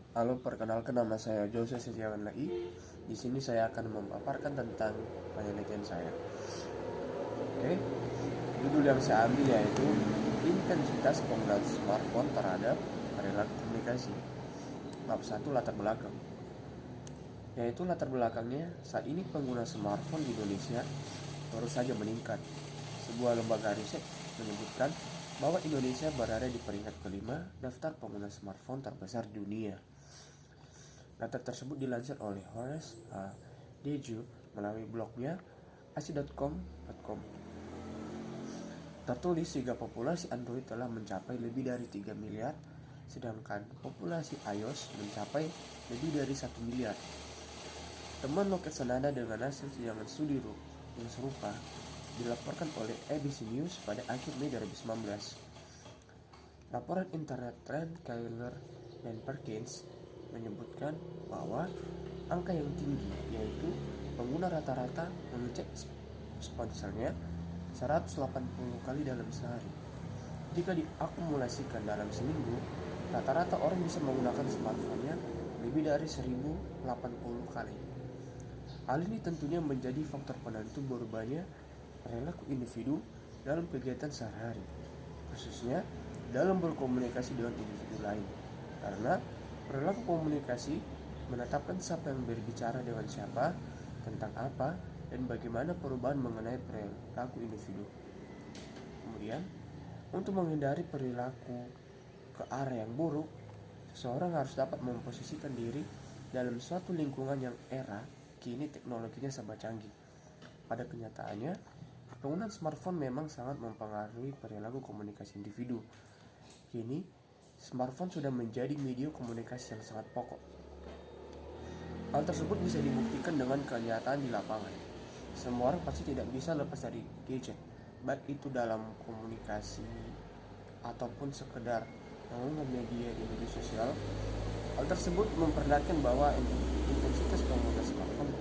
Halo, perkenalkan nama saya Jose Setiawan lagi. Di sini saya akan memaparkan tentang penelitian saya. Oke, judul yang saya ambil yaitu intensitas penggunaan smartphone terhadap perilaku komunikasi. Bab 1, latar belakang. Yaitu latar belakangnya, saat ini pengguna smartphone di Indonesia baru saja meningkat. Sebuah lembaga riset menyebutkan bahwa Indonesia berada di peringkat kelima daftar pengguna smartphone terbesar di dunia. Data tersebut dilansir oleh Horace Deju melalui blognya asi.com. Tertulis jika populasi Android telah mencapai lebih dari 3 miliar, sedangkan populasi iOS mencapai lebih dari 1 miliar. Temuan loket senada dengan hasil sidang studi yang serupa dilaporkan oleh ABC News pada akhir Mei 2019. Laporan internet Trend Kyler dan Perkins menyebutkan bahwa angka yang tinggi, yaitu pengguna rata-rata mengecek ponselnya 180 kali dalam sehari. Jika diakumulasikan dalam seminggu, rata-rata orang bisa menggunakan smartphone-nya lebih dari 1080 kali. Hal ini tentunya menjadi faktor penentu berubahnya perilaku individu dalam kegiatan sehari-hari, khususnya dalam berkomunikasi dengan individu lain. Karena perilaku komunikasi menetapkan siapa yang berbicara dengan siapa, tentang apa, dan bagaimana perubahan mengenai perilaku individu. Kemudian, untuk menghindari perilaku ke arah yang buruk, seseorang harus dapat memposisikan diri dalam suatu lingkungan yang era kini teknologinya serba canggih. Pada kenyataannya, penggunaan smartphone memang sangat mempengaruhi perilaku komunikasi individu. Kini, smartphone sudah menjadi media komunikasi yang sangat pokok. Hal tersebut bisa dibuktikan dengan kenyataan di lapangan. Semua orang pasti tidak bisa lepas dari gadget, baik itu dalam komunikasi ataupun sekedar mengunggah media di media sosial. Hal tersebut memperlihatkan bahwa intensitas penggunaan smartphone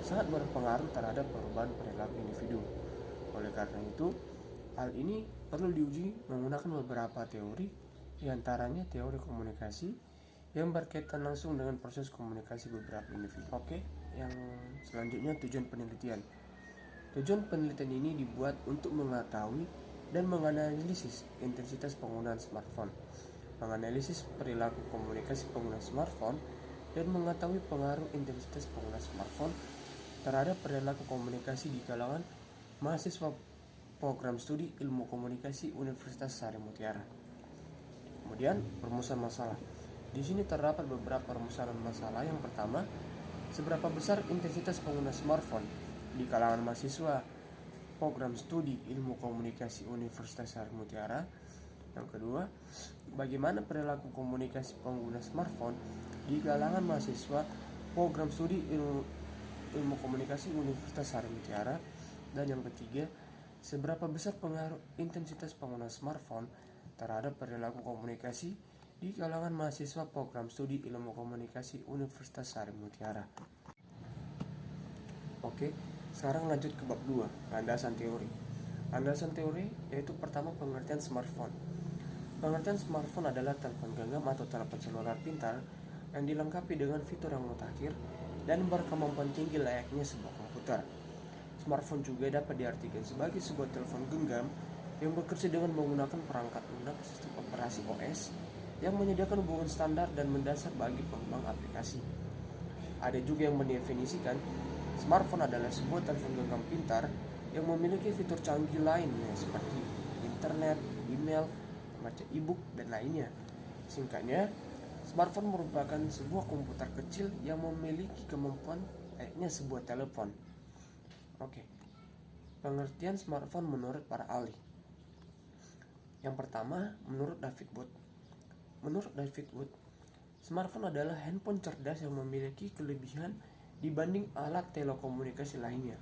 sangat berpengaruh terhadap perubahan perilaku individu. Oleh karena itu, hal ini perlu diuji menggunakan beberapa teori, diantaranya teori komunikasi yang berkaitan langsung dengan proses komunikasi beberapa individu. Oke, yang selanjutnya tujuan penelitian. Tujuan penelitian ini dibuat untuk mengetahui dan menganalisis intensitas penggunaan smartphone, menganalisis perilaku komunikasi pengguna smartphone, dan mengetahui pengaruh intensitas pengguna smartphone terhadap perilaku komunikasi di kalangan mahasiswa program studi ilmu komunikasi Universitas Sari Mutiara. Kemudian, perumusan masalah. Di sini terdapat beberapa permasalahan masalah. Yang pertama, seberapa besar intensitas pengguna smartphone di kalangan mahasiswa program studi ilmu komunikasi Universitas Sari Mutiara. Yang kedua, bagaimana perilaku komunikasi pengguna smartphone di kalangan mahasiswa program studi ilmu komunikasi Universitas Sari Mutiara. Dan yang ketiga, seberapa besar pengaruh intensitas pengguna smartphone terhadap perilaku komunikasi di kalangan mahasiswa program studi ilmu komunikasi Universitas Sari Mutiara. Oke, sekarang lanjut ke bab 2, landasan teori. Landasan teori yaitu pertama, pengertian smartphone. Pengertian smartphone adalah telepon genggam atau telepon seluler pintar yang dilengkapi dengan fitur yang mutakhir dan berkemampuan tinggi layaknya sebuah komputer. Smartphone juga dapat diartikan sebagai sebuah telepon genggam yang bekerja dengan menggunakan perangkat lunak sistem operasi OS yang menyediakan hubungan standar dan mendasar bagi pengembang aplikasi. Ada juga yang mendefinisikan smartphone adalah sebuah telepon genggam pintar yang memiliki fitur canggih lainnya seperti internet, email, membaca e-book, dan lainnya. Singkatnya, smartphone merupakan sebuah komputer kecil yang memiliki kemampuan layaknya sebuah telepon. Oke, pengertian smartphone menurut para ahli. Yang pertama, menurut David Wood, smartphone adalah handphone cerdas yang memiliki kelebihan dibanding alat telekomunikasi lainnya.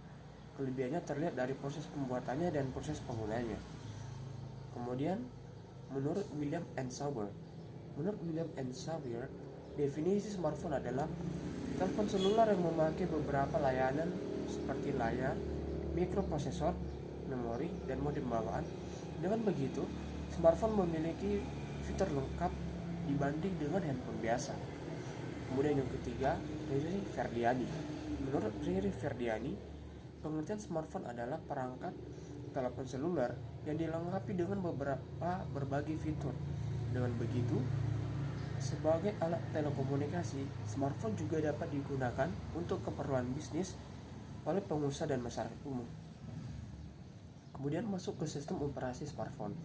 Kelebihannya terlihat dari proses pembuatannya dan proses penggunanya. Kemudian, menurut William N. Sauer, definisi smartphone adalah telepon seluler yang memakai beberapa layanan seperti layar, mikroprosesor, memori, dan modem bawaan. Dengan begitu, smartphone memiliki fitur lengkap dibanding dengan handphone biasa. Kemudian yang ketiga, Riri Ferdiani. Menurut Riri Ferdiani, pengertian smartphone adalah perangkat telepon seluler yang dilengkapi dengan berbagai fitur. Dengan begitu, sebagai alat telekomunikasi, smartphone juga dapat digunakan untuk keperluan bisnis oleh pengusaha dan masyarakat umum. Kemudian masuk ke sistem operasi smartphone.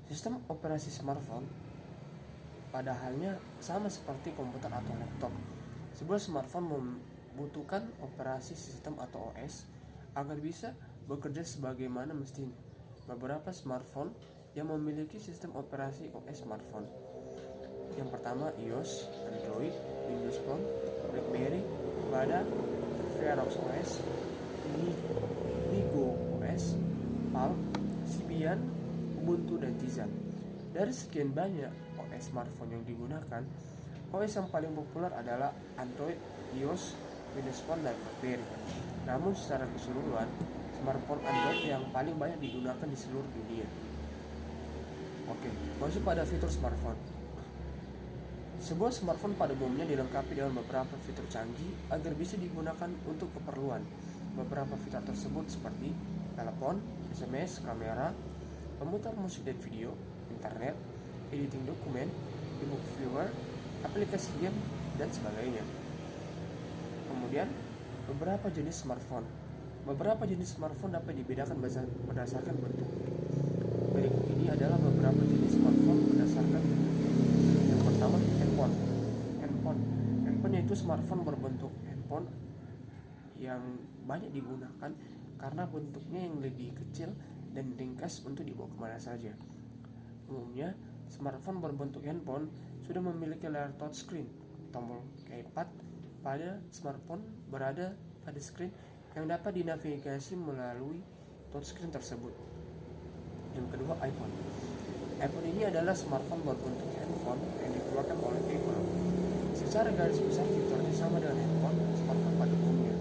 Sistem operasi smartphone pada halnya sama seperti komputer atau laptop. Sebuah smartphone membutuhkan operasi sistem atau OS agar bisa bekerja sebagaimana mestinya. Beberapa smartphone yang memiliki sistem operasi OS smartphone. Yang pertama iOS, Android, Windows Phone, BlackBerry, Avada, Verox OS, Migo OS, Palm, Symbian, Ubuntu, dan Tizen. Dari sekian banyak OS smartphone yang digunakan, OS yang paling populer adalah Android, iOS, Windows Phone, dan BlackBerry. Namun secara keseluruhan, smartphone Android yang paling banyak digunakan di seluruh dunia. Oke, masuk pada fitur smartphone. Sebuah smartphone pada umumnya dilengkapi dengan beberapa fitur canggih agar bisa digunakan untuk keperluan. Beberapa fitur tersebut seperti telepon, SMS, kamera, pemutar musik dan video, internet, editing dokumen, ebook viewer, aplikasi game, dan sebagainya. Kemudian, beberapa jenis smartphone. Beberapa jenis smartphone dapat dibedakan berdasarkan bentuk. Berikut ini adalah beberapa jenis smartphone berdasarkan bentuk. Yang pertama, handphone. Handphone yaitu smartphone berbentuk handphone yang banyak digunakan karena bentuknya yang lebih kecil dan ringkas untuk dibawa kemana saja. Umumnya, smartphone berbentuk handphone sudah memiliki layar touchscreen. Tombol keypad pada smartphone berada pada screen yang dapat dinavigasi melalui touchscreen tersebut. Yang kedua, iPhone. iPhone ini adalah smartphone berbentuk handphone yang dikeluarkan oleh Apple. Secara garis besar fiturnya sama dengan handphone smartphone pada umumnya.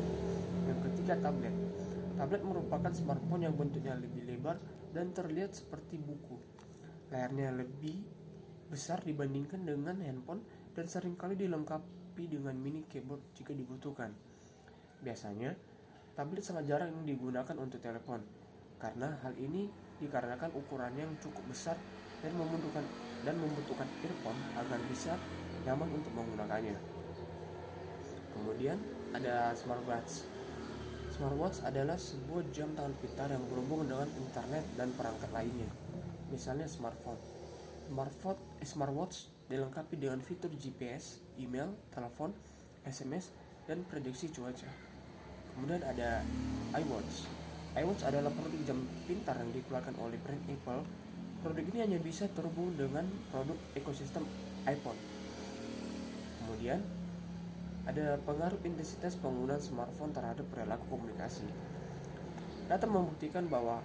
Yang ketiga, tablet. Tablet merupakan smartphone yang bentuknya lebih lebar dan terlihat seperti buku. Layarnya lebih besar dibandingkan dengan handphone dan seringkali dilengkapi dengan mini keyboard jika dibutuhkan. Biasanya, tablet sangat jarang digunakan untuk telepon, karena hal ini dikarenakan ukurannya yang cukup besar dan membutuhkan earphone agar bisa nyaman untuk menggunakannya. Kemudian ada smartwatch. Smartwatch adalah sebuah jam tangan pintar yang berhubung dengan internet dan perangkat lainnya, misalnya smartphone. Smartwatch dilengkapi dengan fitur GPS, email, telepon, SMS, dan prediksi cuaca. Kemudian ada iWatch. iWatch adalah produk jam pintar yang dikeluarkan oleh brand Apple. Produk ini hanya bisa terhubung dengan produk ekosistem iPhone. Kemudian ada pengaruh intensitas penggunaan smartphone terhadap perilaku komunikasi. Data membuktikan bahwa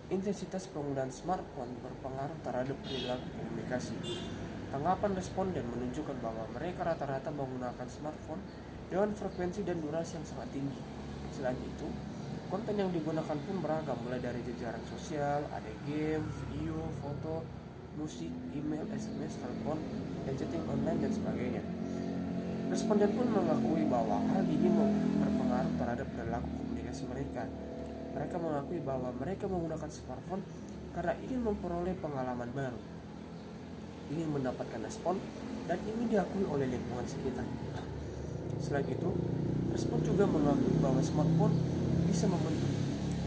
intensitas penggunaan smartphone berpengaruh terhadap perilaku komunikasi. Tanggapan responden menunjukkan bahwa mereka rata-rata menggunakan smartphone dengan frekuensi dan durasi yang sangat tinggi. Selain itu, konten yang digunakan pun beragam, mulai dari jejaring sosial, ada game, video, foto, musik, email, SMS, telepon, dan chatting online, dan sebagainya. Responden pun mengakui bahwa hal ini berpengaruh terhadap perilaku komunikasi mereka. Mereka mengakui bahwa mereka menggunakan smartphone karena ingin memperoleh pengalaman baru, ingin mendapatkan respon, dan ingin diakui oleh lingkungan sekitar. Selain itu, respon juga mengakui bahwa smartphone bisa membentuk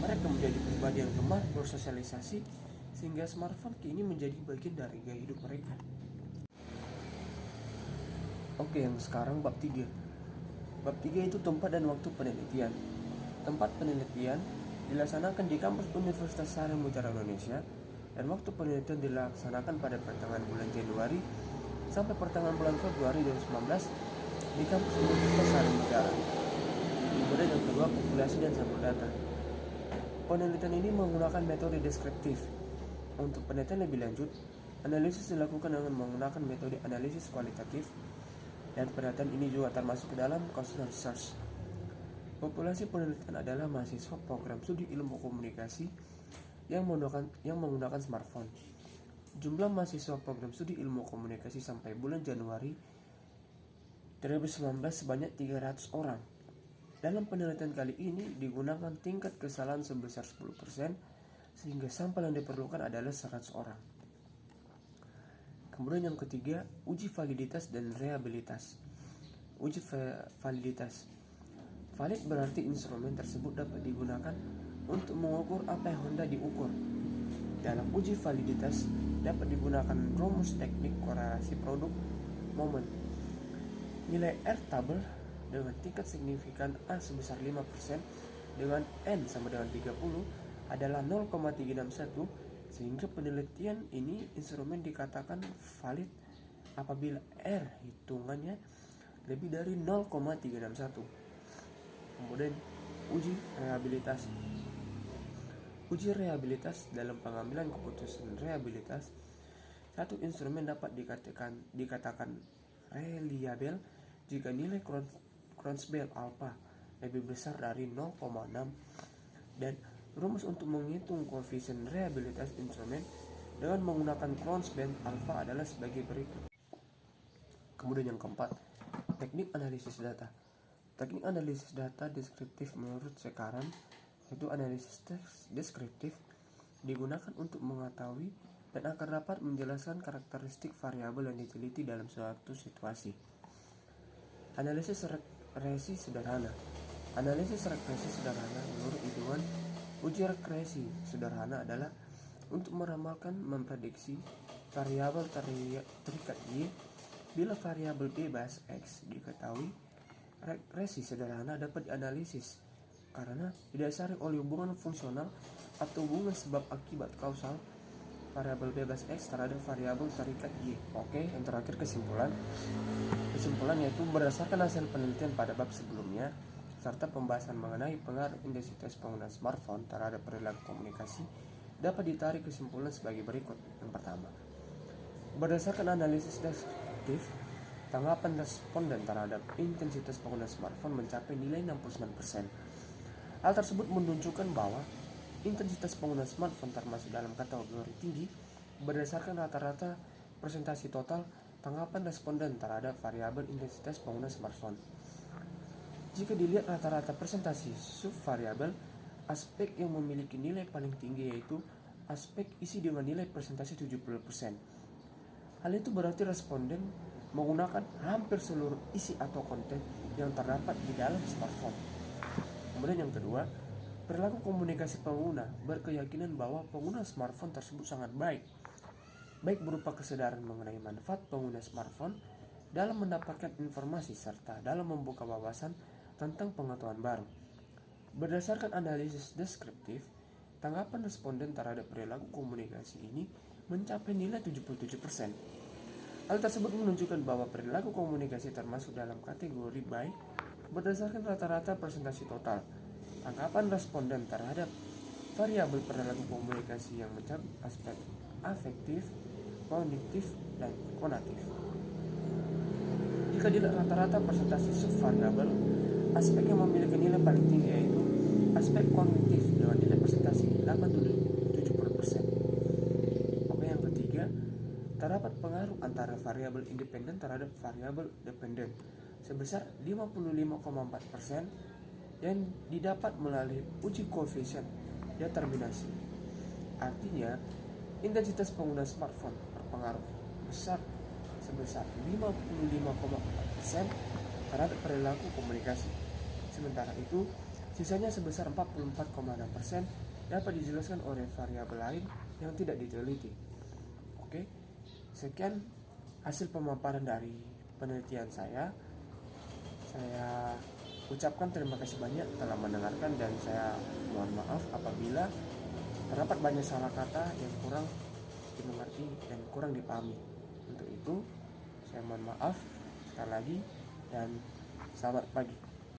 mereka menjadi pribadi yang gemar bersosialisasi, sehingga smartphone kini menjadi bagian dari gaya hidup mereka. Oke, yang sekarang bab 3. Bab 3 itu tempat dan waktu penelitian. Tempat penelitian dilaksanakan di kampus Universitas Sareum Utara Indonesia, dan waktu penelitian dilaksanakan pada pertengahan bulan Januari sampai pertengahan bulan Februari 2019 di kampus Universitas Sareum Utara. Kemudian yang kedua, populasi dan sampel data. Penelitian ini menggunakan metode deskriptif. Untuk penelitian lebih lanjut, analisis dilakukan dengan menggunakan metode analisis kualitatif, dan penelitian ini juga termasuk ke dalam customer research. Populasi penelitian adalah mahasiswa program studi ilmu komunikasi yang menggunakan smartphone. Jumlah mahasiswa program studi ilmu komunikasi sampai bulan Januari 2019 sebanyak 300 orang. Dalam penelitian kali ini digunakan tingkat kesalahan sebesar 10%, sehingga sampel yang diperlukan adalah 100 orang. Kemudian yang ketiga, uji validitas dan reliabilitas. Uji validitas. Valid berarti instrumen tersebut dapat digunakan untuk mengukur apa yang hendak diukur. Dalam uji validitas dapat digunakan rumus teknik korelasi produk momen. Nilai R tabel dengan tingkat signifikan A sebesar 5% dengan N sama dengan 30 adalah 0,361, sehingga penelitian ini instrumen dikatakan valid apabila R hitungannya lebih dari 0,361. Kemudian uji reliabilitas. Uji reliabilitas dalam pengambilan keputusan reliabilitas, satu instrumen dapat dikatakan reliable jika nilai Cronbel alpha lebih besar dari 0,6, dan rumus untuk menghitung koefisien reliabilitas instrumen dengan menggunakan Cronbel alpha adalah sebagai berikut. Kemudian yang keempat, teknik analisis data. Teknik analisis data deskriptif menurut Sekaran, yaitu analisis deskriptif, digunakan untuk mengetahui dan akan dapat menjelaskan karakteristik variabel yang diteliti dalam suatu situasi. Analisis regresi sederhana. Analisis regresi sederhana menurut hitungan uji regresi sederhana adalah untuk meramalkan memprediksi variabel terikat Y bila variabel bebas X diketahui. Regresi sederhana dapat dianalisis karena didasari oleh hubungan fungsional atau hubungan sebab akibat kausal variabel bebas X terhadap variabel terikat Y. Oke, yang terakhir kesimpulan yaitu berdasarkan hasil penelitian pada bab sebelumnya serta pembahasan mengenai pengaruh intensitas penggunaan smartphone terhadap perilaku komunikasi, dapat ditarik kesimpulan sebagai berikut. Yang pertama, berdasarkan analisis deskriptif, tanggapan responden terhadap intensitas penggunaan smartphone mencapai nilai 69%. Hal tersebut menunjukkan bahwa intensitas penggunaan smartphone termasuk dalam kategori tinggi berdasarkan rata-rata presentasi total tanggapan responden terhadap variabel intensitas penggunaan smartphone. Jika dilihat rata-rata presentasi subvariabel, aspek yang memiliki nilai paling tinggi yaitu aspek isi dengan nilai presentasi 70%. Hal itu berarti responden menggunakan hampir seluruh isi atau konten yang terdapat di dalam smartphone. Kemudian yang kedua, perilaku komunikasi pengguna berkeyakinan bahwa pengguna smartphone tersebut sangat baik berupa kesadaran mengenai manfaat pengguna smartphone dalam mendapatkan informasi serta dalam membuka wawasan tentang pengetahuan baru. Berdasarkan analisis deskriptif, tanggapan responden terhadap perilaku komunikasi ini mencapai nilai 77%. Hal tersebut menunjukkan bahwa perilaku komunikasi termasuk dalam kategori baik berdasarkan rata-rata presentasi total. Tanggapan responden terhadap variabel perilaku komunikasi yang mencakup aspek afektif, kognitif, dan konatif. Jika dilihat rata-rata presentasi subvariabel, aspek yang memiliki nilai paling tinggi yaitu aspek kognitif dengan nilai presentasi 87%. Oke, yang ketiga, terdapat pengaruh antara variabel independen terhadap variabel dependen sebesar 55,4% yang didapat melalui uji koefisien determinasi. Artinya, intensitas pengguna smartphone berpengaruh besar sebesar 55,4% terhadap perilaku komunikasi. Sementara itu, sisanya sebesar 44,6% dapat dijelaskan oleh variabel lain yang tidak diteliti. Oke, sekian hasil pemaparan dari penelitian saya. Saya ucapkan terima kasih banyak telah mendengarkan dan saya mohon maaf apabila terdapat banyak salah kata yang kurang dimengerti dan kurang dipahami. Untuk itu, saya mohon maaf sekali lagi dan selamat pagi.